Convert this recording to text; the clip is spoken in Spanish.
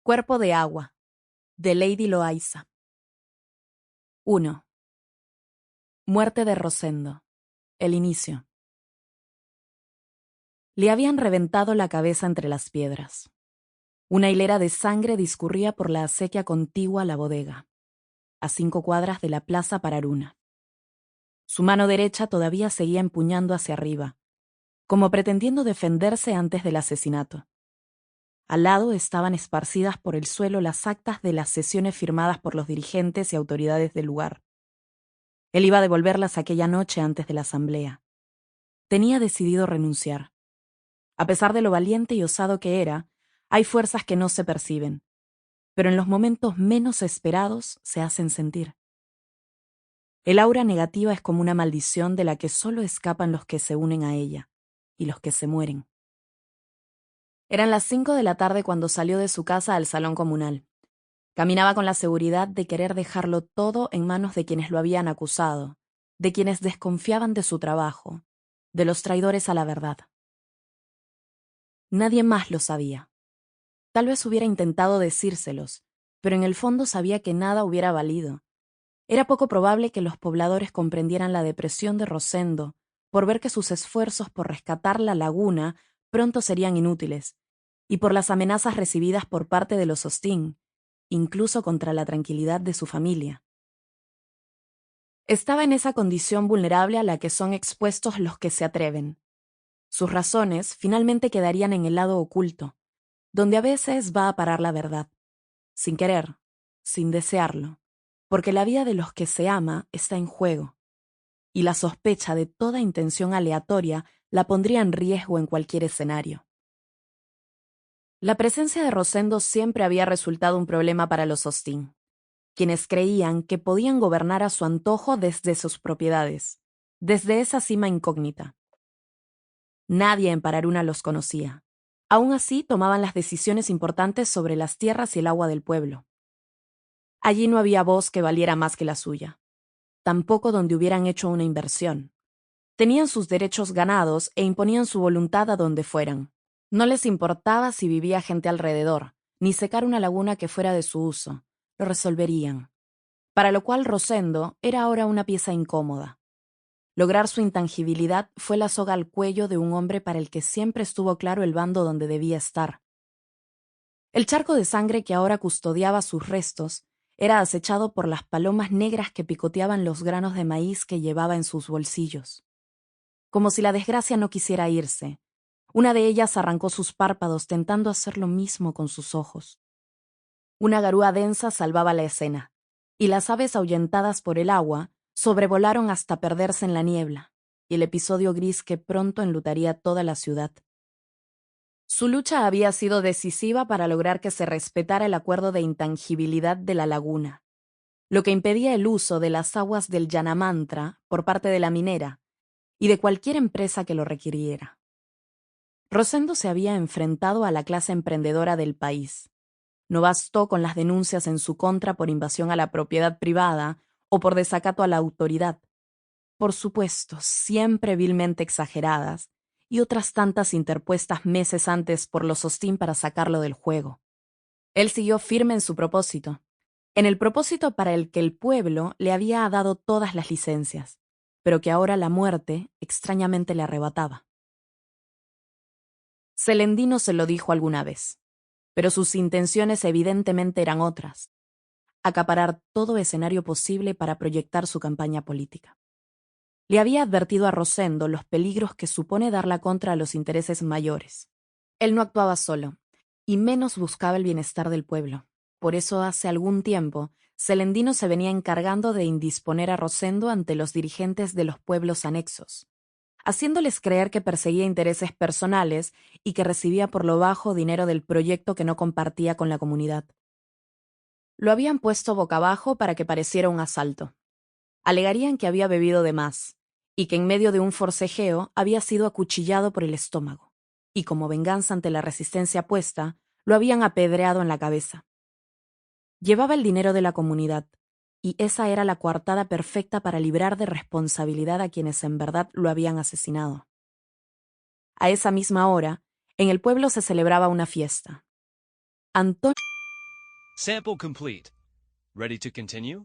Cuerpo de agua, de Lady Loaysa. 1. Muerte de Rosendo. El inicio. Le habían reventado la cabeza entre las piedras. Una hilera de sangre discurría por la acequia contigua a la bodega, a 5 cuadras de la Plaza Pararuna. Su mano derecha todavía seguía empuñando hacia arriba, como pretendiendo defenderse antes del asesinato. Al lado estaban esparcidas por el suelo las actas de las sesiones firmadas por los dirigentes y autoridades del lugar. Él iba a devolverlas aquella noche antes de la asamblea. Tenía decidido renunciar. A pesar de lo valiente y osado que era, hay fuerzas que no se perciben, pero en los momentos menos esperados se hacen sentir. El aura negativa es como una maldición de la que solo escapan los que se unen a ella y los que se mueren. Eran las 5 de la tarde cuando salió de su casa al salón comunal. Caminaba con la seguridad de querer dejarlo todo en manos de quienes lo habían acusado, de quienes desconfiaban de su trabajo, de los traidores a la verdad. Nadie más lo sabía. Tal vez hubiera intentado decírselos, pero en el fondo sabía que nada hubiera valido. Era poco probable que los pobladores comprendieran la depresión de Rosendo por ver que sus esfuerzos por rescatar la laguna pronto serían inútiles, y por las amenazas recibidas por parte de los Hostín, incluso contra la tranquilidad de su familia. Estaba en esa condición vulnerable a la que son expuestos los que se atreven. Sus razones finalmente quedarían en el lado oculto, donde a veces va a parar la verdad, sin querer, sin desearlo, porque la vida de los que se ama está en juego, y la sospecha de toda intención aleatoria la pondría en riesgo en cualquier escenario. La presencia de Rosendo siempre había resultado un problema para los Hostín, quienes creían que podían gobernar a su antojo desde sus propiedades, desde esa cima incógnita. Nadie en Pararuna los conocía. Aún así, tomaban las decisiones importantes sobre las tierras y el agua del pueblo. Allí no había voz que valiera más que la suya, tampoco donde hubieran hecho una inversión. Tenían sus derechos ganados e imponían su voluntad a donde fueran. No les importaba si vivía gente alrededor, ni secar una laguna que fuera de su uso. Lo resolverían. Para lo cual Rosendo era ahora una pieza incómoda. Lograr su intangibilidad fue la soga al cuello de un hombre para el que siempre estuvo claro el bando donde debía estar. El charco de sangre que ahora custodiaba sus restos era acechado por las palomas negras que picoteaban los granos de maíz que llevaba en sus bolsillos. Como si la desgracia no quisiera irse, una de ellas arrancó sus párpados tentando hacer lo mismo con sus ojos. Una garúa densa salvaba la escena, y las aves ahuyentadas por el agua sobrevolaron hasta perderse en la niebla, y el episodio gris que pronto enlutaría toda la ciudad. Su lucha había sido decisiva para lograr que se respetara el acuerdo de intangibilidad de la laguna, lo que impedía el uso de las aguas del Yanamantra por parte de la minera y de cualquier empresa que lo requiriera. Rosendo se había enfrentado a la clase emprendedora del país. No bastó con las denuncias en su contra por invasión a la propiedad privada o por desacato a la autoridad, por supuesto, siempre vilmente exageradas, y otras tantas interpuestas meses antes por los Hostín para sacarlo del juego. Él siguió firme en el propósito para el que el pueblo le había dado todas las licencias, pero que ahora la muerte extrañamente le arrebataba. Celendino se lo dijo alguna vez, pero sus intenciones evidentemente eran otras: acaparar todo escenario posible para proyectar su campaña política. Le había advertido a Rosendo los peligros que supone dar la contra a los intereses mayores. Él no actuaba solo, y menos buscaba el bienestar del pueblo. Por eso hace algún tiempo, Celendino se venía encargando de indisponer a Rosendo ante los dirigentes de los pueblos anexos, haciéndoles creer que perseguía intereses personales y que recibía por lo bajo dinero del proyecto que no compartía con la comunidad. Lo habían puesto boca abajo para que pareciera un asalto. Alegarían que había bebido de más, y que en medio de un forcejeo había sido acuchillado por el estómago, y como venganza ante la resistencia puesta, lo habían apedreado en la cabeza. Llevaba el dinero de la comunidad, y esa era la coartada perfecta para librar de responsabilidad a quienes en verdad lo habían asesinado. A esa misma hora, en el pueblo se celebraba una fiesta. Antonio Sample complete. Ready to continue?